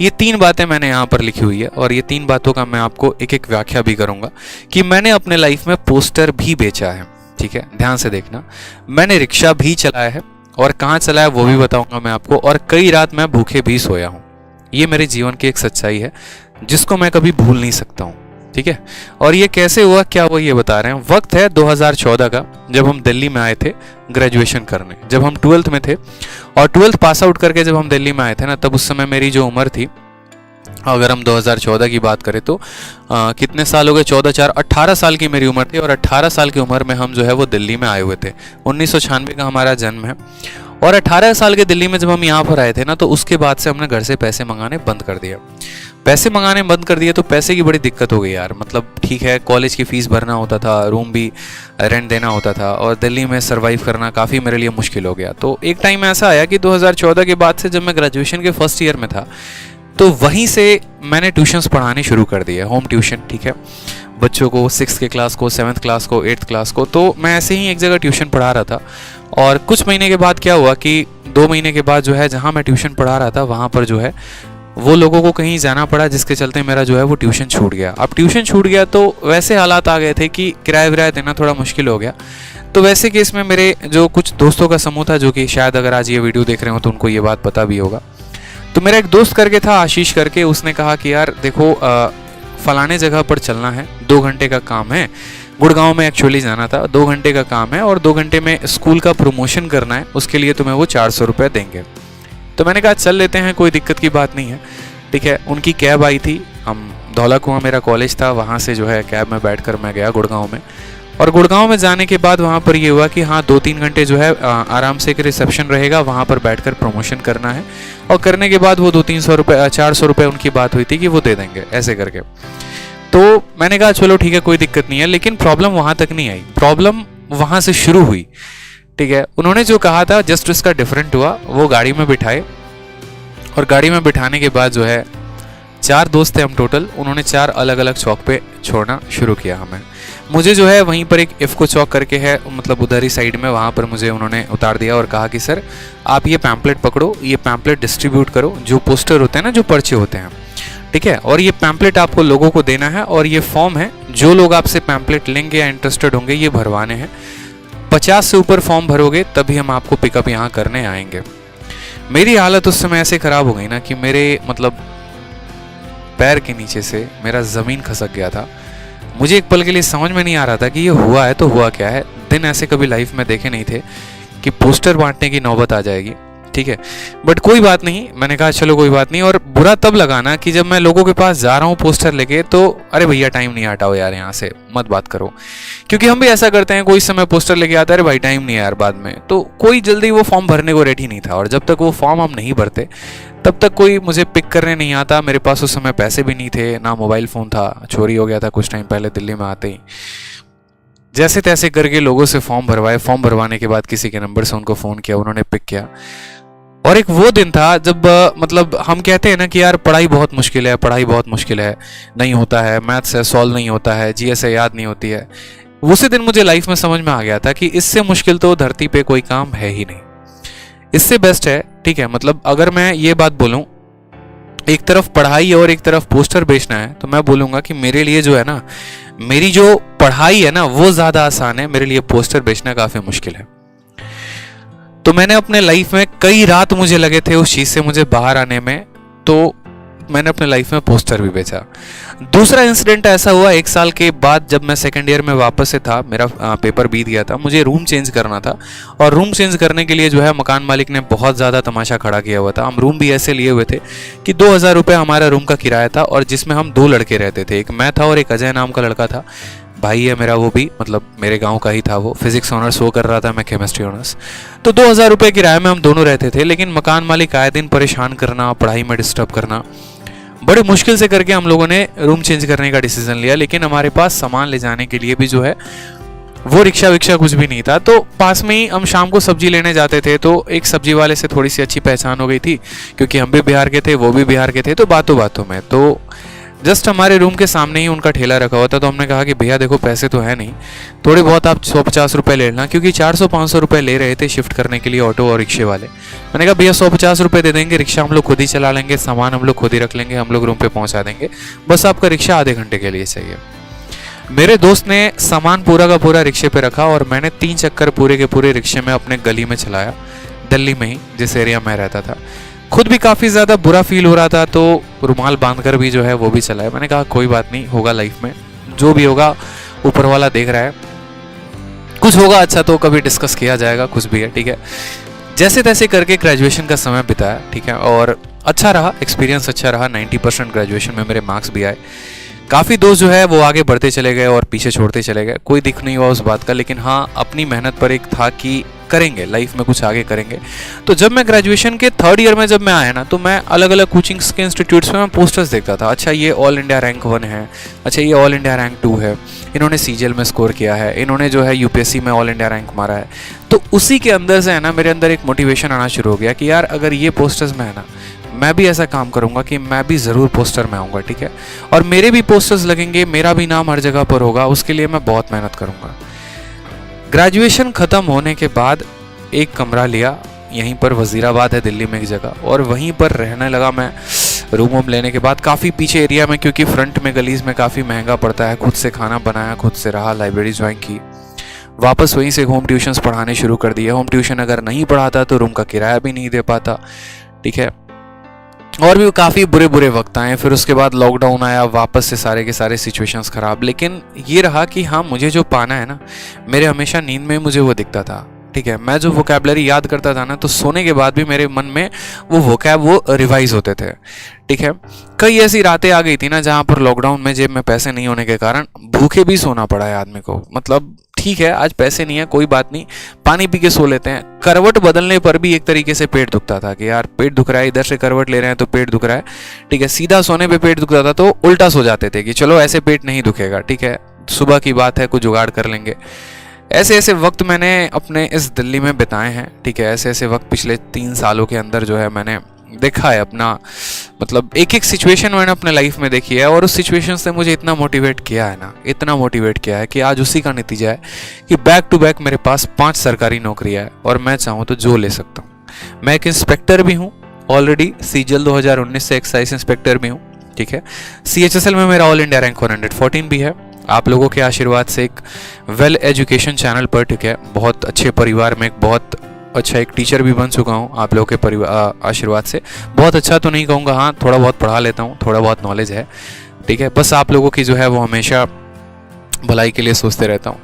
ये 3 बातें मैंने यहाँ पर लिखी हुई है और ये 3 बातों का मैं आपको एक एक व्याख्या भी करूँगा कि मैंने अपने लाइफ में पोस्टर भी बेचा है। ठीक है, ध्यान से देखना। मैंने रिक्शा भी चलाया है और कहाँ चलाया वो भी बताऊँगा मैं आपको, और कई रात मैं भूखे भी सोया हूँ। ये मेरे जीवन की एक सच्चाई है जिसको मैं कभी भूल नहीं सकता हूँ। ठीक है, और ये कैसे हुआ क्या हुआ ये बता रहे हैं। वक्त है 2014 का, जब हम दिल्ली में आए थे ग्रेजुएशन करने, जब हम 12th में थे और 12th पास आउट करके जब हम दिल्ली में आए थे ना, तब उस समय मेरी जो उम्र थी, अगर हम 2014 की बात करें तो कितने साल हो गए, 14 4 18 साल की मेरी उम्र थी और 18 साल की उम्र में हम जो है वो दिल्ली में आए हुए थे। 1996 का हमारा जन्म है और 18 साल के दिल्ली में जब हम यहाँ पर आए थे ना, तो उसके बाद से हमने घर से पैसे मंगाने बंद कर दिया। पैसे मंगाने बंद कर दिए तो पैसे की बड़ी दिक्कत हो गई यार। मतलब ठीक है, कॉलेज की फीस भरना होता था, रूम भी रेंट देना होता था और दिल्ली में सर्वाइव करना काफ़ी मेरे लिए मुश्किल हो गया। तो एक टाइम ऐसा आया कि 2014 के बाद से जब मैं ग्रेजुएशन के फर्स्ट ईयर में था, तो वहीं से मैंने ट्यूशन्स पढ़ाने शुरू कर दिए, होम ट्यूशन। ठीक है, बच्चों को 6th के क्लास को, 7th क्लास को, 8th क्लास को। तो मैं ऐसे ही एक जगह ट्यूशन पढ़ा रहा था और कुछ महीने के बाद क्या हुआ कि 2 महीने के बाद जो है जहाँ मैं ट्यूशन पढ़ा रहा था वहाँ पर जो है वो लोगों को कहीं जाना पड़ा, जिसके चलते मेरा जो है वो ट्यूशन छूट गया। अब ट्यूशन छूट गया तो वैसे हालात आ गए थे कि किराया विराया देना थोड़ा मुश्किल हो गया। तो वैसे केस में मेरे जो कुछ दोस्तों का समूह था, जो कि शायद अगर आज ये वीडियो देख रहे हो तो उनको ये बात पता भी होगा। तो मेरा एक दोस्त करके था, आशीष करके, उसने कहा कि यार देखो फलाने जगह पर चलना है, 2 घंटे का काम है, गुड़गांव में एक्चुअली जाना था, 2 घंटे का काम है और 2 घंटे में स्कूल का प्रमोशन करना है, उसके लिए तुम्हें वो 400 रुपये देंगे। तो मैंने कहा चल लेते हैं, कोई दिक्कत की बात नहीं है। ठीक है, उनकी कैब आई थी, हम धौला कुआं मेरा कॉलेज था, वहाँ से जो है कैब में बैठकर मैं गया गुड़गांव में। और गुड़गांव में जाने के बाद वहाँ पर ये हुआ कि हाँ 2-3 घंटे जो है आराम से एक रिसेप्शन रहेगा, वहाँ पर बैठकर प्रमोशन करना है और करने के बाद वो 200-300 रुपये 400 रुपये उनकी बात हुई थी कि वो दे देंगे ऐसे करके। तो मैंने कहा चलो ठीक है, कोई दिक्कत नहीं है। लेकिन प्रॉब्लम वहाँ तक नहीं आई, प्रॉब्लम वहाँ से शुरू हुई। ठीक है, उन्होंने जो कहा था जस्ट उसका डिफरेंट हुआ। वो गाड़ी में बिठाए और गाड़ी में बिठाने के बाद जो है 4 दोस्त थे हम टोटल, उन्होंने 4 अलग अलग चौक पे छोड़ना शुरू किया हमें। मुझे जो है वहीं पर एक इफ़को चौक करके है, मतलब उधर ही साइड में, वहाँ पर मुझे उन्होंने उतार दिया और कहा कि सर आप ये पैम्पलेट पकड़ो, ये पैम्पलेट डिस्ट्रीब्यूट करो, जो पोस्टर होते हैं ना, जो पर्चे होते हैं। ठीक है, और ये पैम्पलेट आपको लोगों को देना है और ये फॉर्म है, जो लोग आपसे पैम्पलेट लेंगे या इंटरेस्टेड होंगे ये भरवाने हैं। 50 से ऊपर फॉर्म भरोगे तभी हम आपको पिकअप यहाँ करने आएंगे। मेरी हालत उस समय ऐसे ख़राब हो गई ना कि मेरे मतलब पैर के नीचे से मेरा ज़मीन खसक गया था। मुझे एक पल के लिए समझ में नहीं आ रहा था कि ये हुआ है तो हुआ क्या है। दिन ऐसे कभी लाइफ में देखे नहीं थे कि पोस्टर बांटने की नौबत आ जाएगी। ठीक है, बट कोई बात नहीं, मैंने कहा चलो कोई बात नहीं। और बुरा तब लगा ना कि जब मैं लोगों के पास जा रहा हूँ पोस्टर लेके, तो अरे भैया टाइम नहीं, हटाओ यार यहाँ से मत बात करो। क्योंकि हम भी ऐसा करते हैं, कोई समय पोस्टर लेके आता है, अरे भाई टाइम नहीं है यार बाद में। तो कोई जल्दी वो फॉर्म भरने को रेडी नहीं था और जब तक वो फॉर्म हम नहीं भरते तब तक कोई मुझे पिक करने नहीं आता। मेरे पास उस समय पैसे भी नहीं थे, ना मोबाइल फ़ोन था, चोरी हो गया था कुछ टाइम पहले दिल्ली में आते ही। जैसे तैसे करके लोगों से फॉर्म भरवाए। फॉर्म भरवाने के बाद किसी के नंबर से उनको फ़ोन किया, उन्होंने पिक किया। और एक वो दिन था जब मतलब हम कहते हैं ना कि यार पढ़ाई बहुत मुश्किल है, पढ़ाई बहुत मुश्किल है, नहीं होता है, मैथ्स है सॉल्व नहीं होता है, जीएस है याद नहीं होती है। उसी दिन मुझे लाइफ में समझ में आ गया था कि इससे मुश्किल तो धरती पे कोई काम है ही नहीं, इससे बेस्ट है। ठीक है, मतलब अगर मैं ये बात बोलूं, एक तरफ पढ़ाई और एक तरफ पोस्टर बेचना है, तो मैं बोलूंगा कि मेरे लिए जो है ना, मेरी जो पढ़ाई है ना वो ज़्यादा आसान है, मेरे लिए पोस्टर बेचना काफ़ी मुश्किल है। तो मैंने अपने लाइफ में कई रात मुझे लगे थे उस चीज़ से मुझे बाहर आने में, तो मैंने अपने लाइफ में पोस्टर भी बेचा। दूसरा इंसिडेंट ऐसा हुआ 1 साल के बाद, जब मैं सेकेंड ईयर में वापस से था, मेरा पेपर बीत गया था, मुझे रूम चेंज करना था और रूम चेंज करने के लिए जो है मकान मालिक ने बहुत ज़्यादा तमाशा खड़ा किया हुआ था। हम रूम भी ऐसे लिए हुए थे कि 2000 रुपये हमारा रूम का किराया था और जिसमें हम 2 लड़के रहते थे, एक मैं था और एक अजय नाम का लड़का था, भाई है मेरा, वो भी मतलब मेरे गांव का ही था। वो फिजिक्स ऑनर्स वो कर रहा था, मैं केमिस्ट्री ऑनर्स। तो 2000 रुपये किराए में हम दोनों रहते थे, लेकिन मकान मालिक आए दिन परेशान करना, पढ़ाई में डिस्टर्ब करना, बड़े मुश्किल से करके हम लोगों ने रूम चेंज करने का डिसीजन लिया। लेकिन हमारे पास सामान ले जाने के लिए भी जो है वो रिक्शा विक्शा कुछ भी नहीं था। तो पास में ही हम शाम को सब्जी लेने जाते थे, तो एक सब्जी वाले से थोड़ी सी अच्छी पहचान हो गई थी, क्योंकि हम भी बिहार के थे, वो भी बिहार के थे। तो बातों बातों में तो जस्ट हमारे रूम के सामने ही उनका ठेला रखा हुआ था। तो हमने कहा कि भैया देखो पैसे तो है नहीं, थोड़े बहुत आप 150 रुपये ले लेना, क्योंकि 400-500 रुपये ले रहे थे शिफ्ट करने के लिए ऑटो और रिक्शे वाले। मैंने कहा भैया 150 रुपये दे देंगे, रिक्शा हम लोग खुद ही चला लेंगे, सामान हम लोग खुद ही रख लेंगे, हम लोग रूम पे पहुंचा देंगे, बस आपका रिक्शा आधे घंटे के लिए चाहिए। मेरे दोस्त ने सामान पूरा का पूरा रिक्शे पे रखा और मैंने 3 चक्कर पूरे के पूरे रिक्शे में अपने गली में चलाया, दिल्ली में ही जिस एरिया में रहता था। खुद भी काफ़ी ज़्यादा बुरा फील हो रहा था, तो रुमाल बांधकर भी जो है वो भी चलाया। मैंने कहा कोई बात नहीं, होगा लाइफ में, जो भी होगा ऊपर वाला देख रहा है, कुछ होगा अच्छा तो कभी डिस्कस किया जाएगा, कुछ भी है, ठीक है। जैसे तैसे करके ग्रेजुएशन का समय बिताया, ठीक है, और अच्छा रहा, एक्सपीरियंस अच्छा रहा। 90% ग्रेजुएशन में मेरे मार्क्स भी आए। काफ़ी दोस्त जो है वो आगे बढ़ते चले गए और पीछे छोड़ते चले गए, कोई दिख नहीं हुआ उस बात का, लेकिन हाँ अपनी मेहनत पर एक था कि करेंगे लाइफ में कुछ आगे करेंगे। तो जब मैं ग्रेजुएशन के 3rd ईयर में जब मैं आया ना, तो मैं अलग अलग कोचिंग्स के इंस्टीट्यूट्स में मैं पोस्टर्स देखता था। अच्छा ये ऑल इंडिया रैंक 1 है, अच्छा ये ऑल इंडिया रैंक 2 है, इन्होंने सीजीएल में स्कोर किया है, इन्होंने जो है यूपीएससी में ऑल इंडिया रैंक मारा है। तो उसी के अंदर से है ना मेरे अंदर एक मोटिवेशन आना शुरू हो गया कि यार अगर ये पोस्टर्स में है ना, मैं भी ऐसा काम करूंगा कि मैं भी ज़रूर पोस्टर में आऊँगा, ठीक है, और मेरे भी पोस्टर्स लगेंगे, मेरा भी नाम हर जगह पर होगा, उसके लिए मैं बहुत मेहनत करूँगा। ग्रेजुएशन ख़त्म होने के बाद एक कमरा लिया, यहीं पर वज़ीराबाद है दिल्ली में एक जगह, और वहीं पर रहने लगा मैं। रूम वूम लेने के बाद काफ़ी पीछे एरिया में, क्योंकि फ्रंट में गलीज में काफ़ी महंगा पड़ता है। खुद से खाना बनाया, खुद से रहा, लाइब्रेरी ज्वाइन की, वापस वहीं से होम ट्यूशन्स पढ़ाने शुरू कर दिए। होम ट्यूशन अगर नहीं पढ़ाता तो रूम का किराया भी नहीं दे पाता, ठीक है, और भी काफ़ी बुरे बुरे वक्त आए। फिर उसके बाद लॉकडाउन आया, वापस से सारे के सारे सिचुएशंस ख़राब। लेकिन ये रहा कि हाँ मुझे जो पाना है ना, मेरे हमेशा नींद में मुझे वो दिखता था, ठीक है। मैं जो वोकैबलरी याद करता था ना, तो सोने के बाद भी मेरे मन में वो वोकैब वो रिवाइज होते थे, ठीक है। कई ऐसी रातें आ गई थी ना जहाँ पर लॉकडाउन में जेब में पैसे नहीं होने के कारण भूखे भी सोना पड़ा है आदमी को। मतलब ठीक है आज पैसे नहीं है, कोई बात नहीं, पानी पी के सो लेते हैं। करवट बदलने पर भी एक तरीके से पेट दुखता था कि यार पेट दुख रहा है, इधर से करवट ले रहे हैं तो पेट दुख रहा है, ठीक है। सीधा सोने पे पेट दुखता था तो उल्टा सो जाते थे कि चलो ऐसे पेट नहीं दुखेगा, ठीक है, सुबह की बात है, कुछ जुगाड़ कर लेंगे। ऐसे ऐसे वक्त मैंने अपने इस दिल्ली में बिताए हैं, ठीक है। ऐसे ऐसे वक्त पिछले 3 सालों के अंदर जो है मैंने देखा है अपना, मतलब एक एक सिचुएशन मैंने अपने लाइफ में देखी है, और उस सिचुएशन से मुझे इतना मोटिवेट किया है ना, इतना मोटिवेट किया है कि आज उसी का नतीजा है कि बैक टू बैक मेरे पास 5 सरकारी नौकरियां है, और मैं चाहूँ तो जो ले सकता हूँ। मैं एक इंस्पेक्टर भी हूँ ऑलरेडी, सीजीएल 2019 से एक्साइज इंस्पेक्टर भी हूँ, ठीक है। सीएचएसएल में मेरा ऑल इंडिया रैंक 114 भी है, आप लोगों के आशीर्वाद से एक वेल एजुकेशन चैनल पर, ठीक है, बहुत अच्छे परिवार में एक बहुत अच्छा एक टीचर भी बन चुका हूँ आप लोगों के परिवार आशीर्वाद से। बहुत अच्छा तो नहीं कहूँगा, हाँ थोड़ा बहुत पढ़ा लेता हूँ, थोड़ा बहुत नॉलेज है, ठीक है। बस आप लोगों की जो है वो हमेशा भलाई के लिए सोचते रहता हूँ,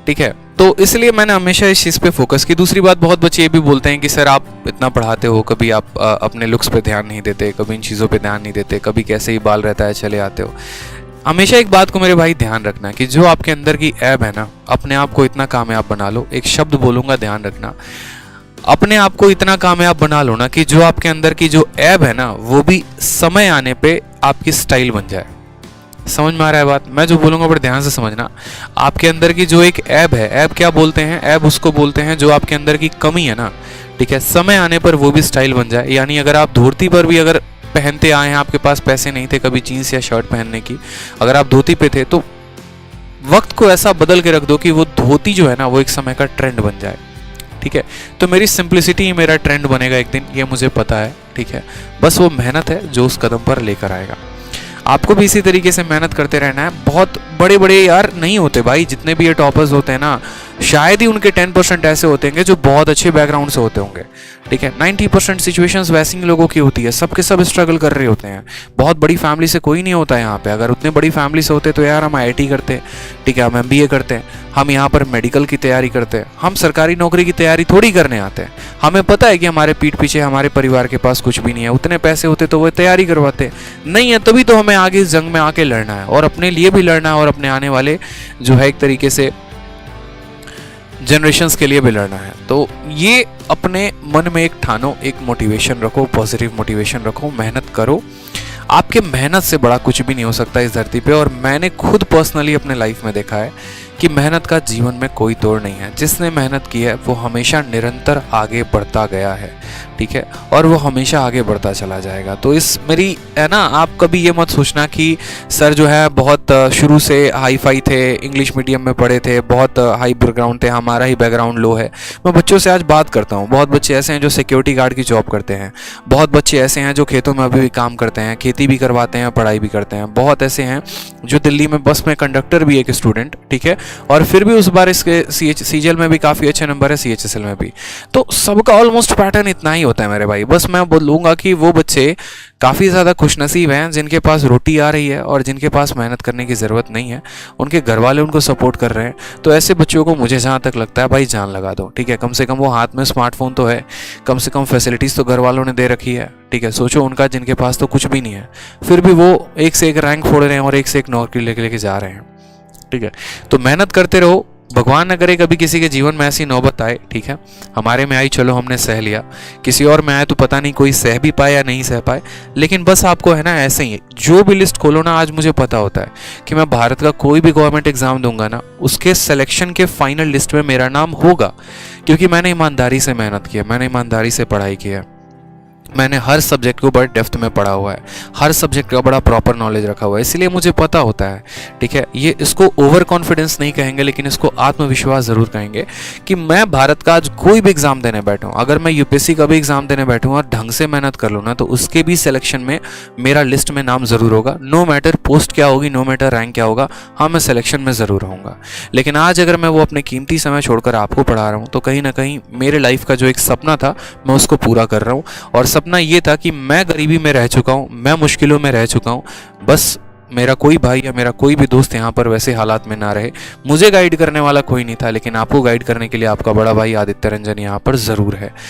ठीक है। तो इसलिए मैंने हमेशा इस चीज़ पे फोकस की। दूसरी बात, बहुत बच्चे ये भी बोलते हैं कि सर आप इतना पढ़ाते हो, कभी आप अपने लुक्स पे ध्यान नहीं देते, कभी इन चीज़ों पे ध्यान नहीं देते, कभी कैसे ही बाल रहता है चले आते हो। हमेशा एक बात को मेरे भाई ध्यान रखना कि जो आपके अंदर की ऐब है ना, अपने आप को इतना कामयाब बना लो। एक शब्द बोलूंगा, ध्यान रखना, अपने आप को इतना कामयाब बना लो ना कि जो आपके अंदर की जो ऐब है ना, वो भी समय आने पे आपकी स्टाइल बन जाए। समझ में आ रहा है बात? मैं जो बोलूंगा बड़े ध्यान से समझना। आपके अंदर की जो एक ऐब है, ऐब क्या बोलते हैं? ऐब उसको बोलते हैं जो आपके अंदर की कमी है ना, ठीक है, समय आने पर वो भी स्टाइल बन जाए। यानी अगर आप धोती पर भी अगर पहनते आए हैं, आपके पास पैसे नहीं थे कभी जीन्स या शर्ट पहनने की, अगर आप धोती पे थे, तो वक्त को ऐसा बदल के रख दो कि वो धोती जो है ना वो एक समय का ट्रेंड बन जाए, ठीक है। तो मेरी सिंप्लिसिटी ही मेरा ट्रेंड बनेगा एक दिन, ये मुझे पता है, ठीक है। बस वो मेहनत है जो उस कदम पर लेकर आएगा। आपको भी इसी तरीके से मेहनत करते रहना है। बहुत बड़े बड़े यार नहीं होते भाई, जितने भी ये टॉपर्स होते हैं ना, शायद ही उनके 10% ऐसे होते हैं जो बहुत अच्छे बैकग्राउंड से होते होंगे, ठीक है। 90% सिचुएशंस वैसी लोगों की होती है, सबके सब स्ट्रगल कर रहे होते हैं। बहुत बड़ी फैमिली से कोई नहीं होता है यहाँ पे। अगर उतने बड़ी फैमिली से होते तो यार हम IIT करते, ठीक है, हम MBA करते, हम यहाँ पर मेडिकल की तैयारी करते, हम सरकारी नौकरी की तैयारी थोड़ी करने आते हैं। हमें पता है कि हमारे पीठ पीछे हमारे परिवार के पास कुछ भी नहीं है। उतने पैसे होते तो वो तैयारी करवाते, नहीं है तभी तो हमें आगे इस जंग में आके लड़ना है, और अपने लिए भी लड़ना है, और अपने आने वाले जो है एक तरीके से जनरेशंस के लिए भी लड़ना है। तो ये अपने मन में एक ठानो, एक मोटिवेशन रखो, पॉजिटिव मोटिवेशन रखो, मेहनत करो। आपके मेहनत से बड़ा कुछ भी नहीं हो सकता इस धरती पे। और मैंने खुद पर्सनली अपने लाइफ में देखा है कि मेहनत का जीवन में कोई तोड़ नहीं है। जिसने मेहनत की है वो हमेशा निरंतर आगे बढ़ता गया है, ठीक है, और वो हमेशा आगे बढ़ता चला जाएगा। तो इस मेरी है ना, आप कभी ये मत सोचना कि सर जो है बहुत शुरू से हाई फाई थे, इंग्लिश मीडियम में पढ़े थे, बहुत हाई बैकग्राउंड थे, हमारा ही बैकग्राउंड लो है। मैं बच्चों से आज बात करता हूँ, बहुत बच्चे ऐसे हैं जो सिक्योरिटी गार्ड की जॉब करते हैं, बहुत बच्चे ऐसे हैं जो खेतों में अभी भी काम करते हैं, खेती भी करवाते हैं, पढ़ाई भी करते हैं, बहुत ऐसे हैं जो दिल्ली में बस में कंडक्टर भी एक स्टूडेंट, ठीक है, और फिर भी उस बार इसके सीजीएल में भी काफ़ी अच्छे नंबर है, सीएचएसएल में भी। तो सबका ऑलमोस्ट पैटर्न इतना ही होता है मेरे भाई। बस मैं बोलूँगा कि वो बच्चे काफ़ी ज़्यादा खुशनसीब हैं जिनके पास रोटी आ रही है और जिनके पास मेहनत करने की ज़रूरत नहीं है, उनके घर वाले उनको सपोर्ट कर रहे हैं। तो ऐसे बच्चों को मुझे जहाँ तक लगता है भाई जान लगा दो, ठीक है, कम से कम वो हाथ में स्मार्टफोन तो है, कम से कम फैसिलिटीज़ तो घर वालों ने दे रखी है, ठीक है। सोचो उनका जिनके पास तो कुछ भी नहीं है, फिर भी वो एक से एक रैंक फोड़ रहे हैं और एक से एक नौकरी लेके जा रहे हैं, ठीक है। तो मेहनत करते रहो, भगवान न करे कभी किसी के जीवन में ऐसी नौबत आए, ठीक है। हमारे में आई, चलो हमने सह लिया, किसी और में आए तो पता नहीं कोई सह भी पाए या नहीं सह पाए। लेकिन बस आपको है ना, ऐसे ही जो भी लिस्ट खोलो ना, आज मुझे पता होता है कि मैं भारत का कोई भी गवर्नमेंट एग्जाम दूंगा ना, उसके सिलेक्शन के फाइनल लिस्ट में मेरा नाम होगा, क्योंकि मैंने ईमानदारी से मेहनत की है, मैंने ईमानदारी से पढ़ाई की है, मैंने हर सब्जेक्ट को बड़े डेप्थ में पढ़ा हुआ है, हर सब्जेक्ट का बड़ा प्रॉपर नॉलेज रखा हुआ है, इसलिए मुझे पता होता है, ठीक है। ये इसको ओवर कॉन्फिडेंस नहीं कहेंगे, लेकिन इसको आत्मविश्वास ज़रूर कहेंगे कि मैं भारत का आज कोई भी एग्ज़ाम देने बैठूँ, अगर मैं यूपीएससी का भी एग्ज़ाम देने बैठूँ और ढंग से मेहनत कर लूँ ना, तो उसके भी सिलेक्शन में मेरा लिस्ट में नाम ज़रूर होगा। नो मैटर पोस्ट क्या होगी, नो मैटर रैंक क्या होगा, हाँ मैं सिलेक्शन में ज़रूर रहूँगा। लेकिन आज अगर मैं वो अपने कीमती समय छोड़कर आपको पढ़ा रहा हूँ, तो कहीं ना कहीं मेरे लाइफ का जो एक सपना था मैं उसको पूरा कर रहा हूँ। और सपना ये था कि मैं गरीबी में रह चुका हूँ, मैं मुश्किलों में रह चुका हूँ, बस मेरा कोई भाई या मेरा कोई भी दोस्त यहाँ पर वैसे हालात में ना रहे। मुझे गाइड करने वाला कोई नहीं था, लेकिन आपको गाइड करने के लिए आपका बड़ा भाई आदित्य रंजन यहाँ पर ज़रूर है।